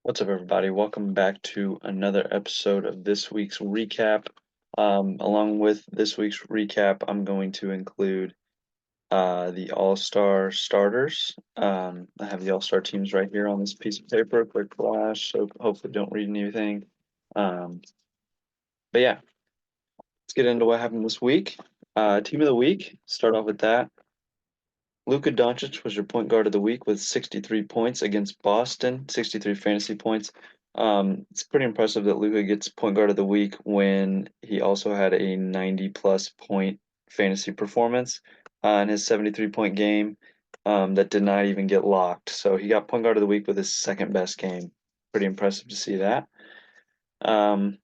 What's up, everybody? Welcome back to another episode of this week's recap. Along with this week's recap, I'm going to include the All-Star starters. I have the All-Star teams right here on this piece of paper, quick flash, so hopefully don't read anything. Um, but yeah, let's get into what happened this week. Team of the week, start off with that. Luka Doncic was your point guard of the week with 63 points against Boston, 63 fantasy points. It's pretty impressive that Luka gets point guard of the week when he also had a 90 plus point fantasy performance in his 73-point game that did not even get locked. So he got point guard of the week with his second best game. Pretty impressive to see that. Um,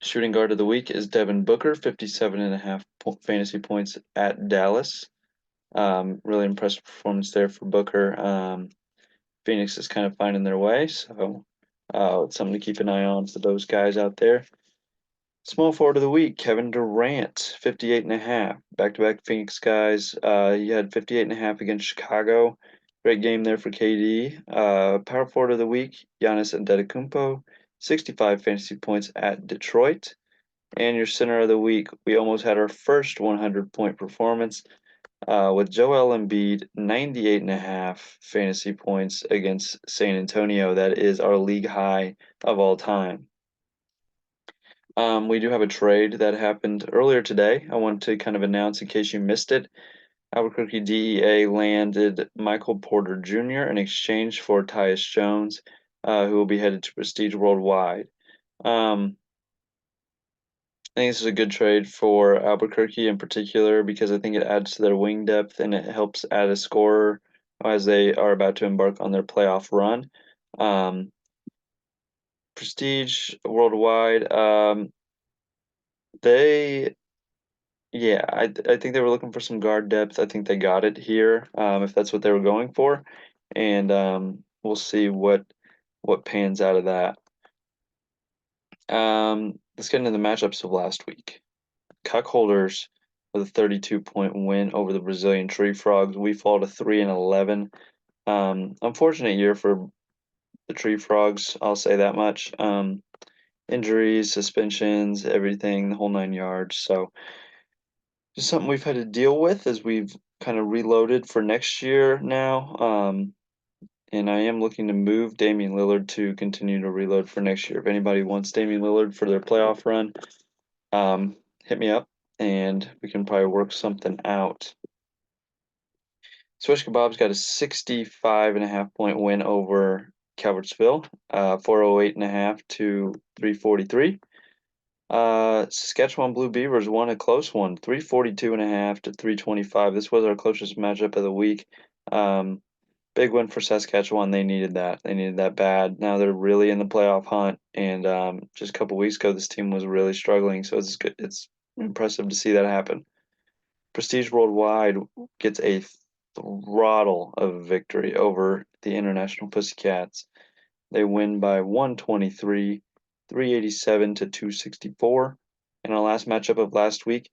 Shooting guard of the week is Devin Booker, 57 and a half fantasy points at Dallas. Really impressive performance there for Booker. Phoenix is kind of finding their way, so it's something to keep an eye on for those guys out there. Small forward of the week, Kevin Durant, 58 and a half. Back-to-back Phoenix guys. He had 58 and a half against Chicago. Great game there for KD. Power forward of the week, Giannis Antetokounmpo, 65 fantasy points at Detroit. And your center of the week, we almost had our first 100-point performance with Joel Embiid, 98 and a half fantasy points against San Antonio. That is our league high of all time. We do have a trade that happened earlier today. I wanted to kind of announce in case you missed it. Albuquerque DEA landed Michael Porter Jr. in exchange for Tyus Jones, who will be headed to Prestige Worldwide. Um, I think this is a good trade for Albuquerque in particular because I think it adds to their wing depth and it helps add a scorer as they are about to embark on their playoff run. Um, Prestige Worldwide, they, yeah, I think they were looking for some guard depth. I think they got it here, if that's what they were going for, and we'll see what pans out of that. Let's get into the matchups of last week. Cuckolders with a 32-point win over the Brazilian Tree Frogs. We fall to 3-11. Unfortunate year for the Tree Frogs, I'll say that much. Injuries, suspensions, everything, the whole 9 yards. So just something we've had to deal with as we've kind of reloaded for next year now. And I am looking to move Damian Lillard to continue to reload for next year. If anybody wants Damian Lillard for their playoff run, hit me up and we can probably work something out. Swish Kebabs got a 65.5 point win over Calvertsville, 408.5 to 343. Saskatchewan Blue Beavers won a close one, 342.5 to 325. This was our closest matchup of the week. Big win for Saskatchewan. They needed that. They needed that bad. Now they're really in the playoff hunt. And just a couple weeks ago, this team was really struggling. So it's good. It's impressive to see that happen. Prestige Worldwide gets a throttle of victory over the International Pussycats. They win by 123, 387 to 264. In our last matchup of last week,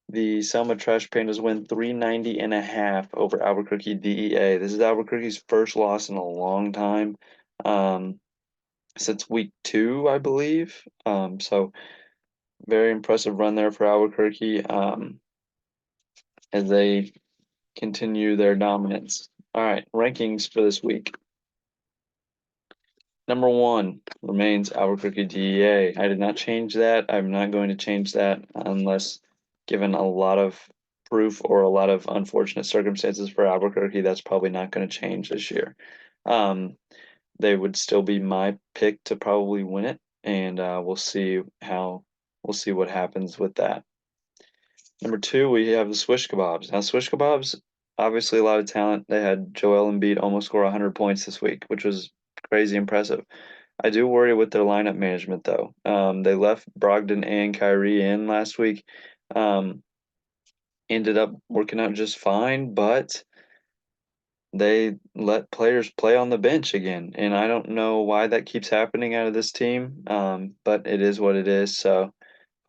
the Selma Trash Pandas win 390 and a half over Albuquerque DEA. This is Albuquerque's first loss in a long time, since week 2, I believe. So very impressive run there for Albuquerque, as they continue their dominance. All right, rankings for this week. Number 1 remains Albuquerque DEA. I did not change that. I'm not going to change that unless given a lot of proof or a lot of unfortunate circumstances for Albuquerque. That's probably not going to change this year. They would still be my pick to probably win it, and we'll see what happens with that. Number 2, we have the Swish Kebabs. Now, Swish Kebabs, obviously a lot of talent. They had Joel Embiid almost score 100 points this week, which was crazy impressive. I do worry with their lineup management, though. They left Brogdon and Kyrie in last week. Um, Ended up working out just fine, but they let players play on the bench again, and I don't know why that keeps happening out of this team. But it is what it is. So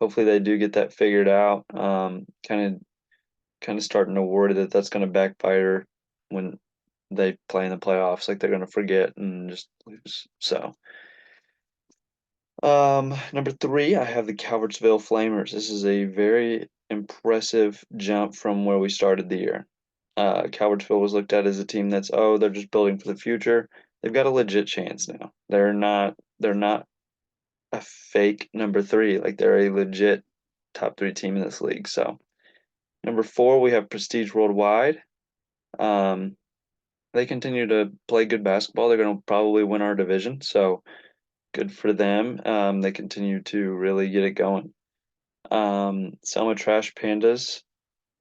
hopefully they do get that figured out. Kind of starting to worry that that's going to backfire when they play in the playoffs, like they're gonna forget and just lose. So, number 3, I have the Calvertsville Flamers. This is a very impressive jump from where we started the year. Calvertsville was looked at as a team that's, oh, they're just building for the future. They've got a legit chance now. They're not a fake number 3. Like they're a legit top 3 team in this league. So, number 4, we have Prestige Worldwide. Um, they continue to play good basketball. They're going to probably win our division, so good for them. They continue to really get it going. Selma Trash Pandas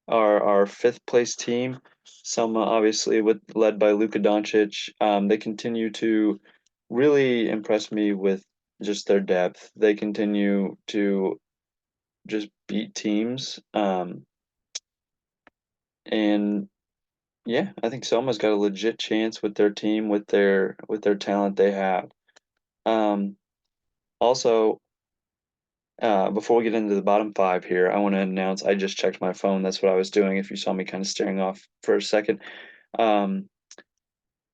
are our fifth place team. Selma, obviously, led by Luka Doncic. They continue to really impress me with just their depth. They continue to just beat teams. And yeah, I think Selma's got a legit chance with their team, with their talent they have. Um, Also, before we get into the bottom 5 here, I want to announce I just checked my phone. That's what I was doing. If you saw me kind of staring off for a second, um,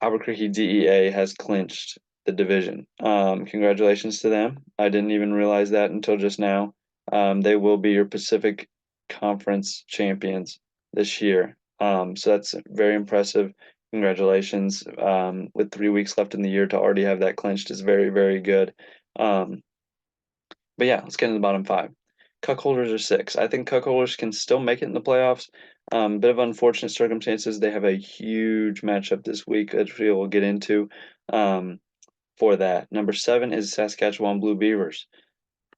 Albuquerque DEA has clinched the division. Congratulations to them. I didn't even realize that until just now. They will be your Pacific Conference champions this year. So that's very impressive. Congratulations. With 3 weeks left in the year to already have that clinched is very, very good. Um, but yeah, let's get into the bottom 5. Cuckolders are 6. I think Cuckolders can still make it in the playoffs. Bit of unfortunate circumstances. They have a huge matchup this week that we will get into um, for that. Number 7 is Saskatchewan Blue Beavers.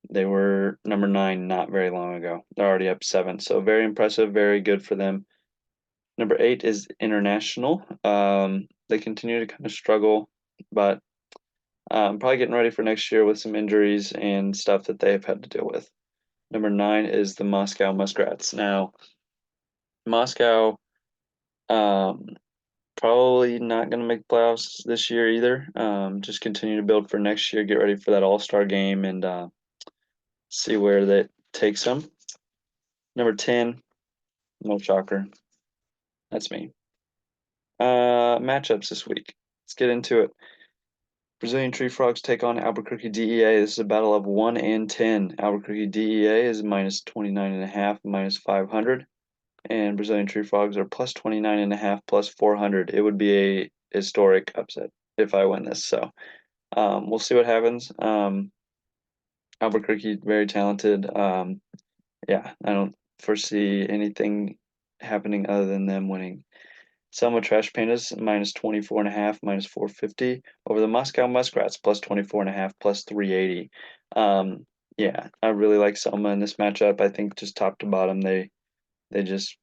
They were number 9 not very long ago. They're already up 7, so very impressive, very good for them. Number 8 is International. They continue to kind of struggle, but probably getting ready for next year with some injuries and stuff that they've had to deal with. Number 9 is the Moscow Muskrats. Now, Moscow, um, probably not going to make playoffs this year either. Just continue to build for next year, get ready for that All-Star game, and see where that takes them. Number 10, no shocker, that's me. Matchups this week. Let's get into it. Brazilian Tree Frogs take on Albuquerque DEA. This is a battle of 1 and 10. Albuquerque DEA is minus 29.5, minus 500. And Brazilian Tree Frogs are plus 29.5, plus 400. It would be a historic upset if I win this. So we'll see what happens. Albuquerque, very talented. Yeah, I don't foresee anything happening other than them winning. Selma Trash Pandas minus 24.5, minus 450 over the Moscow Muskrats plus 24.5, plus 380. Yeah, I really like Selma in this matchup. I think just top to bottom, they just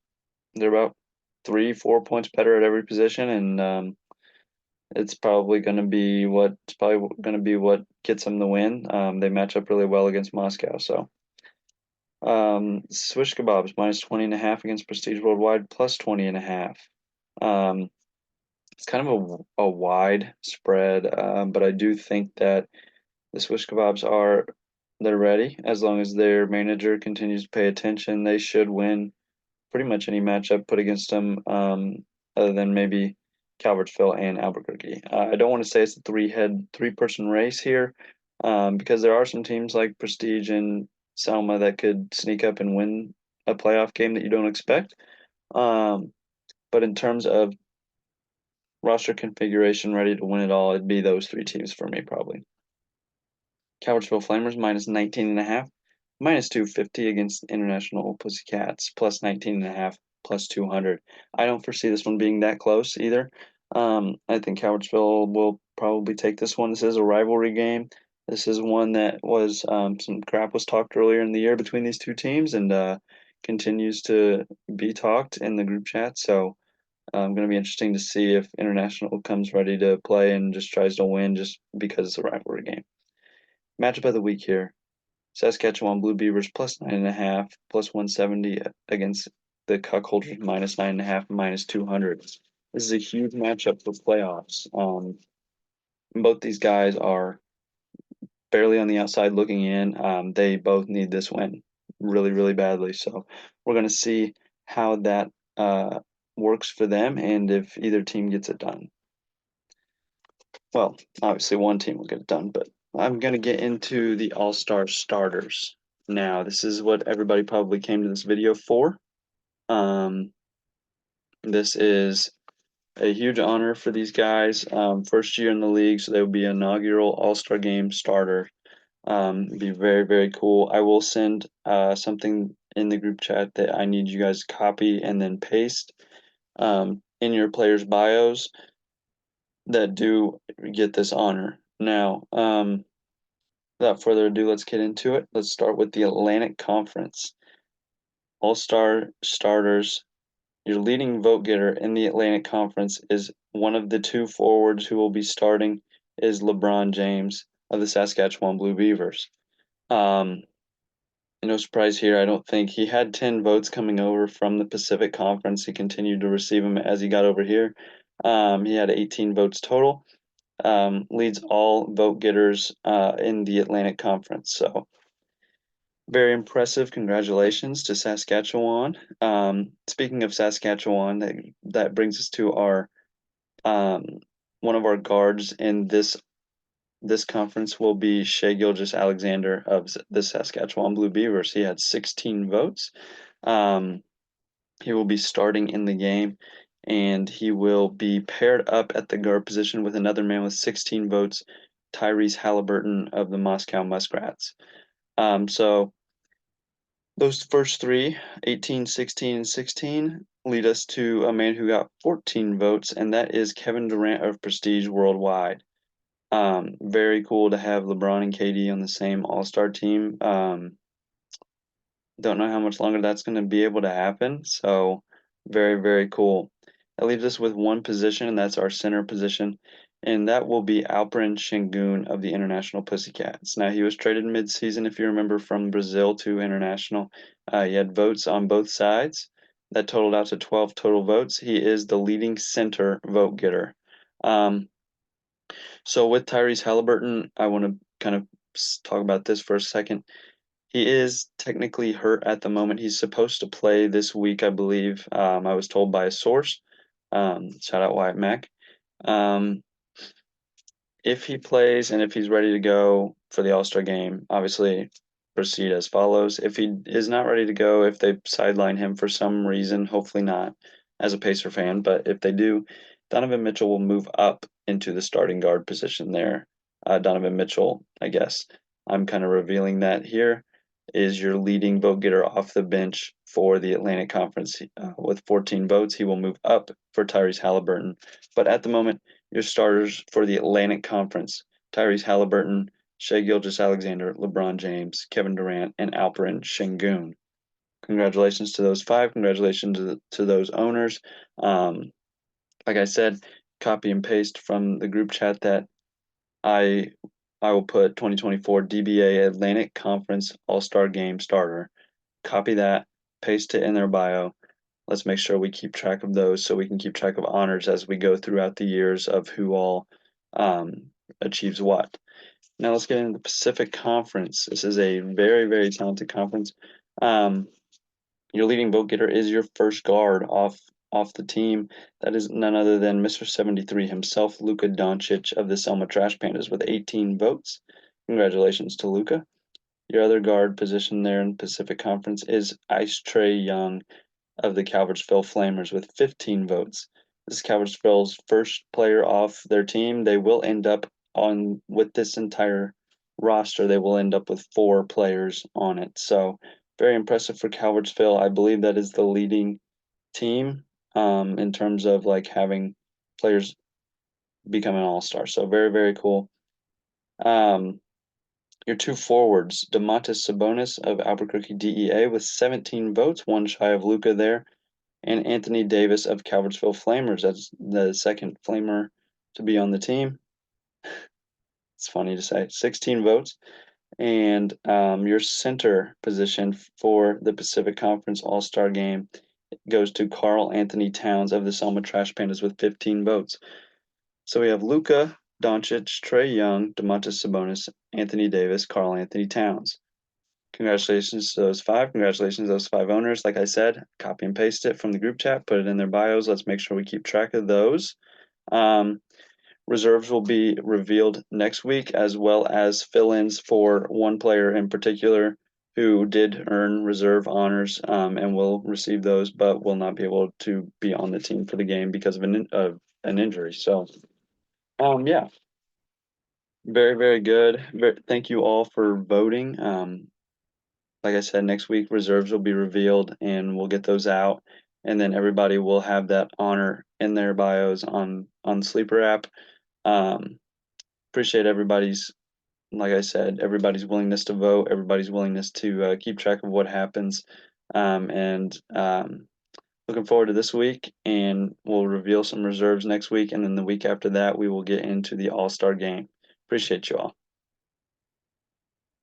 they're about 3, 4 points better at every position, and it's probably going to be what gets them the win. They match up really well against Moscow, so. Swish Kebabs minus 20.5 against Prestige Worldwide plus 20.5. Um, it's kind of a wide spread, but I do think that the Swish Kebabs they're ready. As long as their manager continues to pay attention, they should win pretty much any matchup put against them, other than maybe Calvertsville and Albuquerque. I don't want to say it's a three-person race here, because there are some teams like Prestige and Selma that could sneak up and win a playoff game that you don't expect. Um, but in terms of roster configuration ready to win it all, it'd be those 3 teams for me probably. Calvertsville Flamers minus 19.5, minus 250 against International Pussycats, plus 19.5, plus 200. I don't foresee this one being that close either. I think Calvertsville will probably take this one. This is a rivalry game. This is one that was some crap was talked earlier in the year between these 2 teams, and continues to be talked in the group chat. So going to be interesting to see if International comes ready to play and just tries to win just because it's a rivalry game. Matchup of the week here. Saskatchewan Blue Beavers plus 9.5, plus 170 against the Cuckolders minus 9.5, minus 200. This is a huge matchup for playoffs. Both these guys are barely on the outside looking in. They both need this win really, really badly. So we're going to see how that works for them and if either team gets it done. Well, obviously one team will get it done, but I'm going to get into the All-Star starters. Now, this is what everybody probably came to this video for. This is a huge honor for these guys. First year in the league, so they will be inaugural All-Star Game starter. Be very, very cool. I will send something in the group chat that I need you guys to copy and then paste in your players' bios that do get this honor. Now, without further ado, let's get into it. Let's start with the Atlantic Conference. All-Star starters. Your leading vote getter in the Atlantic Conference is one of the two forwards who will be starting is LeBron James of the Saskatchewan Blue Beavers. No surprise here. I don't think he had 10 votes coming over from the Pacific Conference. He continued to receive them as he got over here. He had 18 votes total. Leads all vote getters in the Atlantic Conference. So very impressive. Congratulations to Saskatchewan. Speaking of Saskatchewan, that brings us to our one of our guards in this conference will be Shai Gilgeous-Alexander of the Saskatchewan Blue Beavers. He had 16 votes. He will be starting in the game, and he will be paired up at the guard position with another man with 16 votes, Tyrese Halliburton of the Moscow Muskrats. So those first three, 18, 16, and 16, lead us to a man who got 14 votes, and that is Kevin Durant of Prestige Worldwide. Very cool to have LeBron and KD on the same All-Star team. Don't know how much longer that's going to be able to happen, so very, very cool. That leaves us with one position, and that's our center position, and that will be Alperen Sengun of the International Pussycats. Now, he was traded mid-season, if you remember, from Brazil to International. He had votes on both sides. That totaled out to 12 total votes. He is the leading center vote getter. So with Tyrese Halliburton, I want to kind of talk about this for a second. He is technically hurt at the moment. He's supposed to play this week, I believe. I was told by a source. Shout out Wyatt Mack. If he plays and if he's ready to go for the All-Star game, obviously proceed as follows. If he is not ready to go, if they sideline him for some reason, hopefully not as a Pacer fan, but if they do, Donovan Mitchell will move up into the starting guard position there. Donovan Mitchell, I guess I'm kind of revealing that here, is your leading vote getter off the bench for the Atlantic Conference. With 14 votes, he will move up for Tyrese Halliburton. But at the moment, your starters for the Atlantic Conference, Tyrese Halliburton, Shai Gilgeous-Alexander, LeBron James, Kevin Durant, and Alperen Sengun. Congratulations to those five. Congratulations to those owners. Like I said, copy and paste from the group chat that I will put 2024 DBA Atlantic Conference All-Star Game starter. Copy that, paste it in their bio. Let's make sure we keep track of those so we can keep track of honors as we go throughout the years of who all achieves what. Now let's get into the Pacific Conference. This is a very, very talented conference. Your leading vote getter is your first guard off the team. That is none other than Mr. 73 himself, Luka Doncic of the Selma Trash Pandas with 18 votes. Congratulations to Luka. Your other guard position there in Pacific Conference is Ice Trae Young of the Calvertsville Flamers with 15 votes. This is Calvertsville's first player off their team. They will end up with this entire roster, they will end up with 4 players on it. So very impressive for Calvertsville. I believe that is the leading team in terms of like having players become an all-star. So very, very cool. Your two forwards, Domantas Sabonis of Albuquerque DEA with 17 votes, one shy of Luka there, and Anthony Davis of Calvertsville Flamers. That's the second Flamer to be on the team. It's funny to say, 16 votes. And your center position for the Pacific Conference All-Star Game goes to Karl Anthony Towns of the Selma Trash Pandas with 15 votes. So we have Luka Doncic, Trae Young, Domantas Sabonis, Anthony Davis, Karl Anthony Towns. Congratulations to those five. Congratulations to those five owners. Like I said, copy and paste it from the group chat, put it in their bios. Let's make sure we keep track of those. Um, Reserves will be revealed next week, as well as fill-ins for one player in particular who did earn reserve honors, and will receive those, but will not be able to be on the team for the game because of an injury. So, yeah, very, very good. Thank you all for voting. Like I said, next week reserves will be revealed and we'll get those out. And then everybody will have that honor in their bios on Sleeper app. Um, Appreciate everybody's, like I said, everybody's willingness to vote, everybody's willingness to keep track of what happens. And looking forward to this week, and we'll reveal some reserves next week. And then the week after that, we will get into the All-Star game. Appreciate you all.